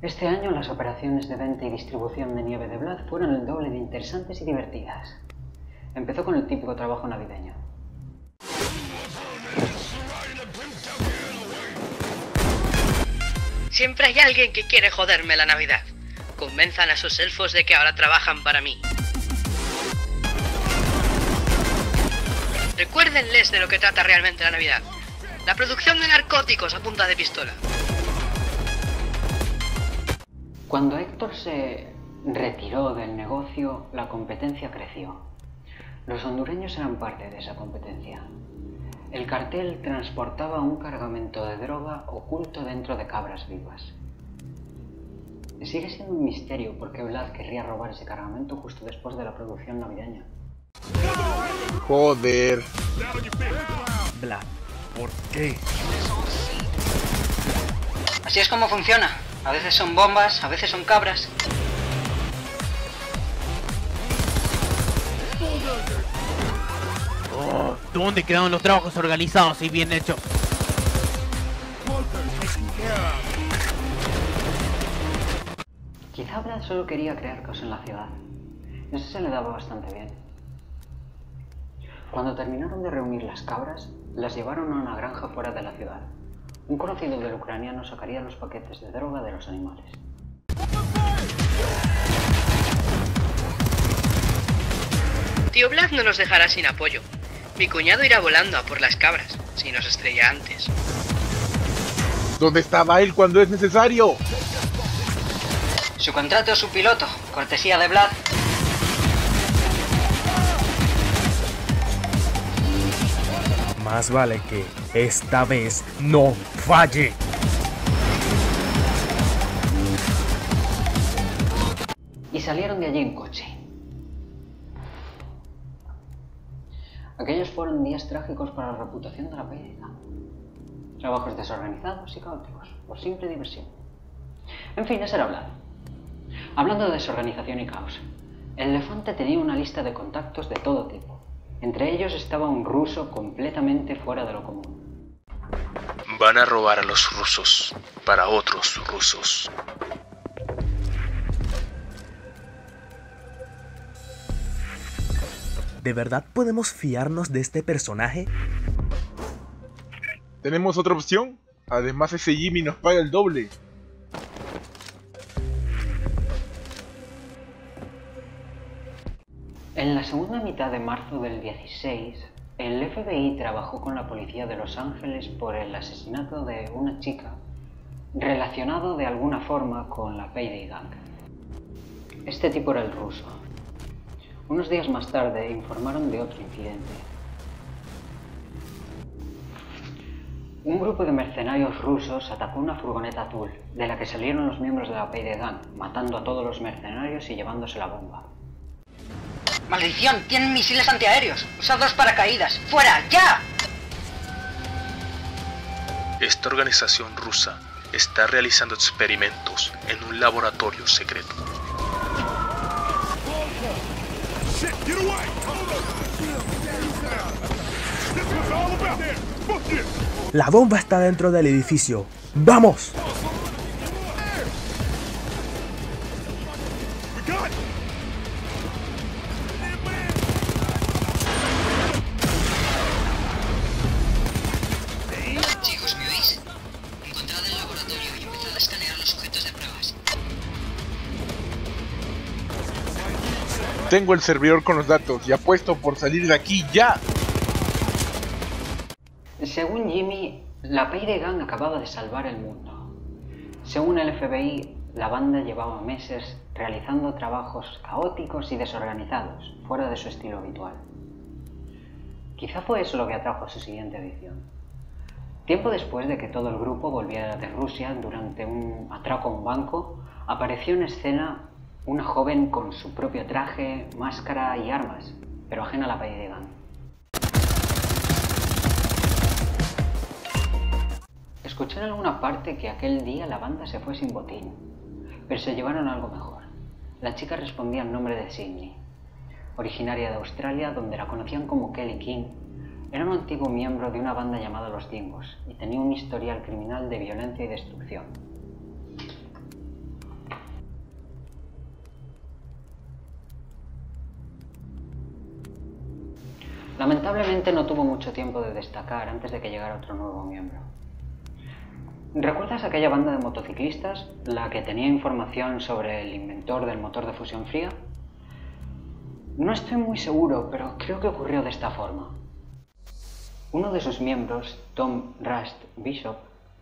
Este año las operaciones de venta y distribución de nieve de Vlad fueron el doble de interesantes y divertidas. Empezó con el típico trabajo navideño. Siempre hay alguien que quiere joderme la Navidad. Convenzan a esos elfos de que ahora trabajan para mí. Recuérdenles de lo que trata realmente la Navidad. La producción de narcóticos a punta de pistola. Cuando Héctor se retiró del negocio, la competencia creció. Los hondureños eran parte de esa competencia. El cartel transportaba un cargamento de droga oculto dentro de cabras vivas. Sigue siendo un misterio por qué Vlad querría robar ese cargamento justo después de la producción navideña. Joder. Vlad, ¿por qué? Así es como funciona. A veces son bombas, a veces son cabras. Oh, ¿dónde quedaron los trabajos organizados y bien hechos? Quizá Vlad solo quería crear caos en la ciudad. Eso se le daba bastante bien. Cuando terminaron de reunir las cabras, las llevaron a una granja fuera de la ciudad. Un conocido del ucraniano sacaría los paquetes de droga de los animales. Tío Vlad no nos dejará sin apoyo. Mi cuñado irá volando a por las cabras, si nos estrella antes. ¿Dónde estaba él cuando es necesario? Su contrato es su piloto, cortesía de Vlad. Más vale que esta vez no falle. Y salieron de allí en coche. Aquellos fueron días trágicos para la reputación de la PDK. Trabajos desorganizados y caóticos, por simple diversión. En fin, ese era Vlad. Hablando de desorganización y caos, el elefante tenía una lista de contactos de todo tipo. Entre ellos estaba un ruso completamente fuera de lo común. Van a robar a los rusos para otros rusos. ¿De verdad podemos fiarnos de este personaje? ¿Tenemos otra opción? Además ese Jimmy nos paga el doble. En la segunda mitad de marzo del 16, el FBI trabajó con la policía de Los Ángeles por el asesinato de una chica relacionado de alguna forma con la Payday Gang. Este tipo era el ruso. Unos días más tarde informaron de otro incidente. Un grupo de mercenarios rusos atacó una furgoneta azul, de la que salieron los miembros de la Payday Gang, matando a todos los mercenarios y llevándose la bomba. ¡Maldición! ¡Tienen misiles antiaéreos! ¡Usad los paracaídas! ¡Fuera! ¡Ya! Esta organización rusa está realizando experimentos en un laboratorio secreto. La bomba está dentro del edificio. ¡Vamos! Chicos, ¿me oís? Encontrad el laboratorio y empezad a escanear los objetos de pruebas. Tengo el servidor con los datos y apuesto por salir de aquí ya. Según Jimmy, la Payday Gang acababa de salvar el mundo. Según el FBI, la banda llevaba meses realizando trabajos caóticos y desorganizados, fuera de su estilo habitual. Quizá fue eso lo que atrajo a su siguiente edición. Tiempo después de que todo el grupo volviera de Rusia durante un atraco a un banco, apareció en escena una joven con su propio traje, máscara y armas, pero ajena a la Payday Gang. Escuché en alguna parte que aquel día la banda se fue sin botín, pero se llevaron algo mejor. La chica respondía en nombre de Sydney, originaria de Australia, donde la conocían como Kelly King. Era un antiguo miembro de una banda llamada Los Dingos y tenía un historial criminal de violencia y destrucción. Lamentablemente no tuvo mucho tiempo de destacar antes de que llegara otro nuevo miembro. ¿Recuerdas aquella banda de motociclistas, la que tenía información sobre el inventor del motor de fusión fría? No estoy muy seguro, pero creo que ocurrió de esta forma. Uno de sus miembros, Tom Rust Bishop,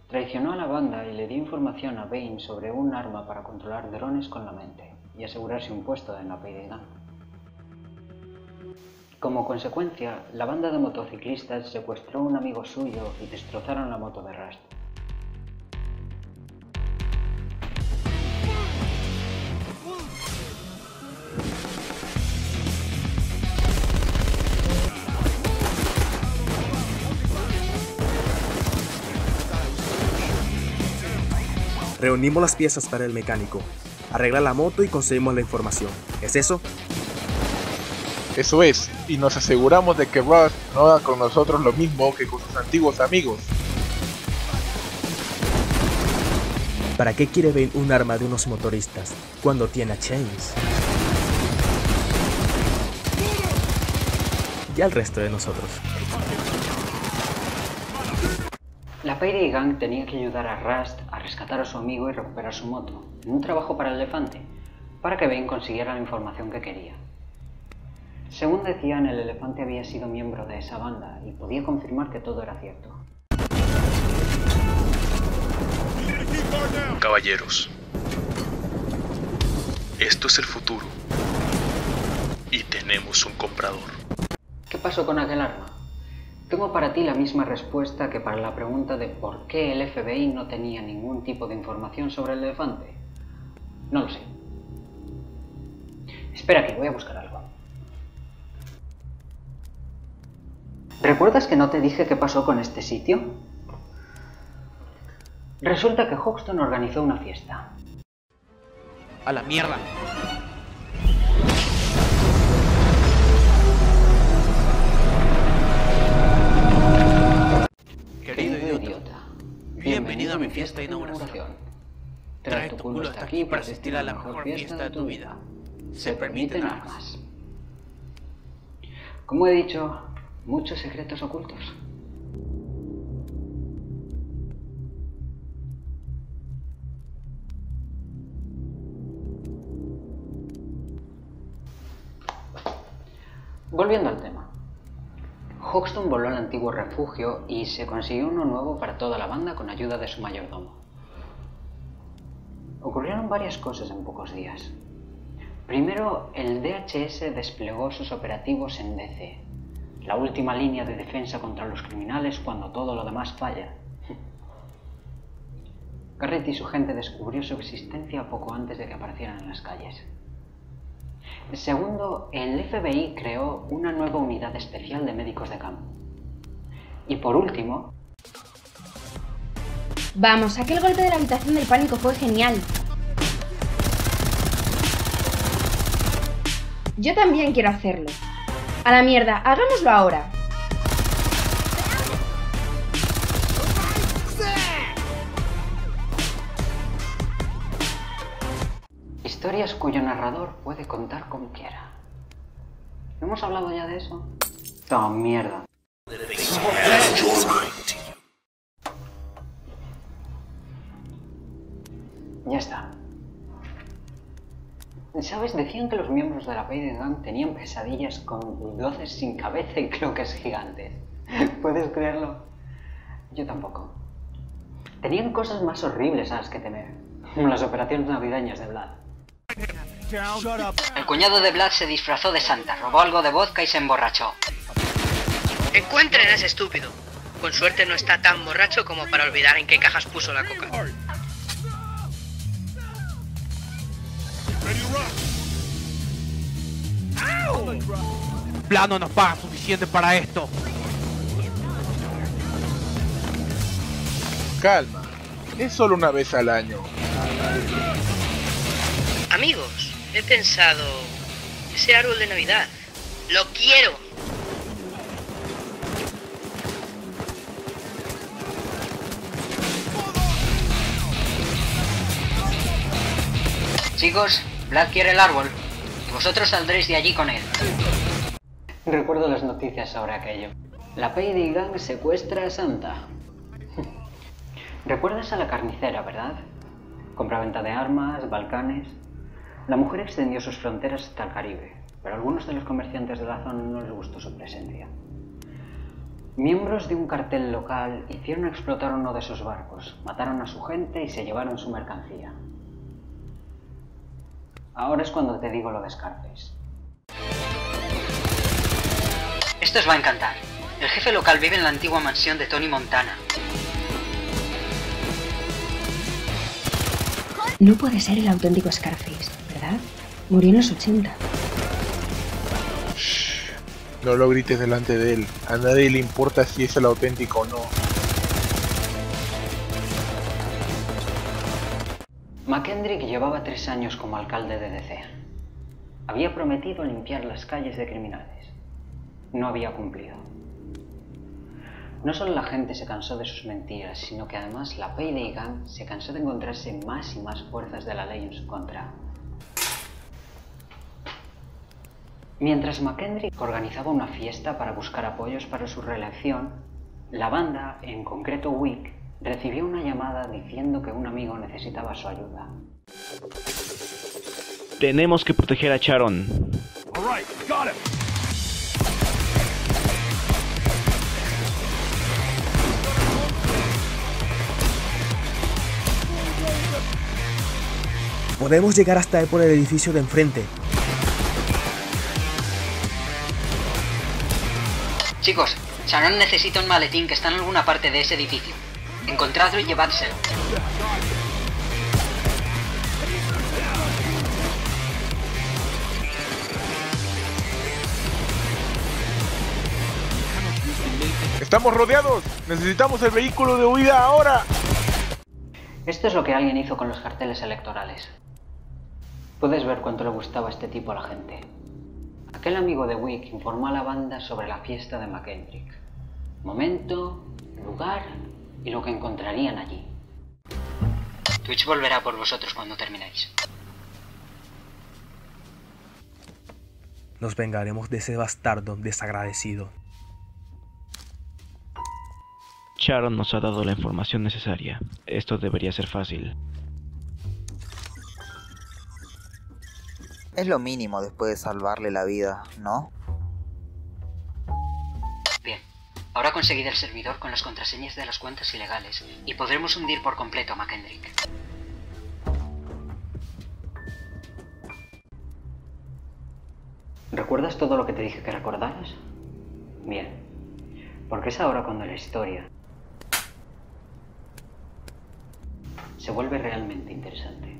traicionó a la banda y le dio información a Bane sobre un arma para controlar drones con la mente y asegurarse un puesto en la Payday Gang. Como consecuencia, la banda de motociclistas secuestró a un amigo suyo y destrozaron la moto de Rust. Reunimos las piezas para el mecánico. Arregla la moto y conseguimos la información. ¿Es eso? Eso es, y nos aseguramos de que Rust no haga con nosotros lo mismo que con sus antiguos amigos. ¿Para qué quiere Bane un arma de unos motoristas cuando tiene a Chains? Y al resto de nosotros. La Payday Gang tenía que ayudar a Rust a rescatar a su amigo y recuperar su moto, en un trabajo para el elefante, para que Bane consiguiera la información que quería. Según decían, el elefante había sido miembro de esa banda y podía confirmar que todo era cierto. Caballeros, esto es el futuro y tenemos un comprador. ¿Qué pasó con aquel arma? Tengo para ti la misma respuesta que para la pregunta de por qué el FBI no tenía ningún tipo de información sobre el elefante. No lo sé. Espera aquí, voy a buscar algo. ¿Recuerdas que no te dije qué pasó con este sitio? Resulta que Hoxton organizó una fiesta. A la mierda. Querido idiota, bienvenido a mi fiesta de inauguración. Trae tu culo hasta aquí para asistir a la mejor fiesta de tu vida. Se permiten armas. Como he dicho, muchos secretos ocultos. Volviendo al tema. Hoxton voló al antiguo refugio y se consiguió uno nuevo para toda la banda con ayuda de su mayordomo. Ocurrieron varias cosas en pocos días. Primero, el DHS desplegó sus operativos en DC, la última línea de defensa contra los criminales cuando todo lo demás falla. Garrett y su gente descubrió su existencia poco antes de que aparecieran en las calles. Segundo, el FBI creó una nueva unidad especial de médicos de campo. Y por último... Vamos, aquel golpe de la habitación del pánico fue genial. Yo también quiero hacerlo. A la mierda, hagámoslo ahora. Historias cuyo narrador puede contar como quiera. ¿Hemos hablado ya de eso? ¡Oh, mierda! Ya está. ¿Sabes? Decían que los miembros de la Payday Gang tenían pesadillas con bulldoces sin cabeza y cloques gigantes. ¿Puedes creerlo? Yo tampoco. Tenían cosas más horribles a las que temer, como las operaciones navideñas de Vlad. El cuñado de Vlad se disfrazó de Santa, robó algo de vodka y se emborrachó. Encuentren a ese estúpido. Con suerte no está tan borracho como para olvidar en qué cajas puso la coca. Vlad no nos paga suficiente para esto. Calma, es solo una vez al año. Amigos, he pensado... ese árbol de Navidad. ¡Lo quiero! Chicos, Vlad quiere el árbol y vosotros saldréis de allí con él. Recuerdo las noticias sobre aquello. La Payday Gang secuestra a Santa. ¿Recuerdas a la carnicera, verdad? Compraventa de armas, Balcanes... La mujer extendió sus fronteras hasta el Caribe, pero a algunos de los comerciantes de la zona no les gustó su presencia. Miembros de un cartel local hicieron explotar uno de sus barcos, mataron a su gente y se llevaron su mercancía. Ahora es cuando te digo lo de Scarface. Esto os va a encantar. El jefe local vive en la antigua mansión de Tony Montana. No puede ser el auténtico Scarface, ¿verdad? Murió en los 80. Shh, no lo grites delante de él. A nadie le importa si es el auténtico o no. McKendrick llevaba 3 años como alcalde de DC. Había prometido limpiar las calles de criminales. No había cumplido. No solo la gente se cansó de sus mentiras, sino que además la Payday Gang se cansó de encontrarse más y más fuerzas de la ley en su contra. Mientras McKendrick organizaba una fiesta para buscar apoyos para su reelección, la banda, en concreto Wick, recibió una llamada diciendo que un amigo necesitaba su ayuda. Tenemos que proteger a Sharon. Podemos llegar hasta él por el edificio de enfrente. Chicos, Sharon necesita un maletín que está en alguna parte de ese edificio. Encontradlo y llevádselo. ¡Estamos rodeados! ¡Necesitamos el vehículo de huida ahora! Esto es lo que alguien hizo con los carteles electorales. Puedes ver cuánto le gustaba a este tipo a la gente. Aquel amigo de Wick informó a la banda sobre la fiesta de McKendrick. Momento, lugar y lo que encontrarían allí. Twitch volverá por vosotros cuando terminéis. Nos vengaremos de ese bastardo desagradecido. Sharon nos ha dado la información necesaria. Esto debería ser fácil. Es lo mínimo después de salvarle la vida, ¿no? Bien, ahora conseguid el servidor con las contraseñas de las cuentas ilegales y podremos hundir por completo a McKendrick. ¿Recuerdas todo lo que te dije que recordaras? Bien, porque es ahora cuando la historia se vuelve realmente interesante.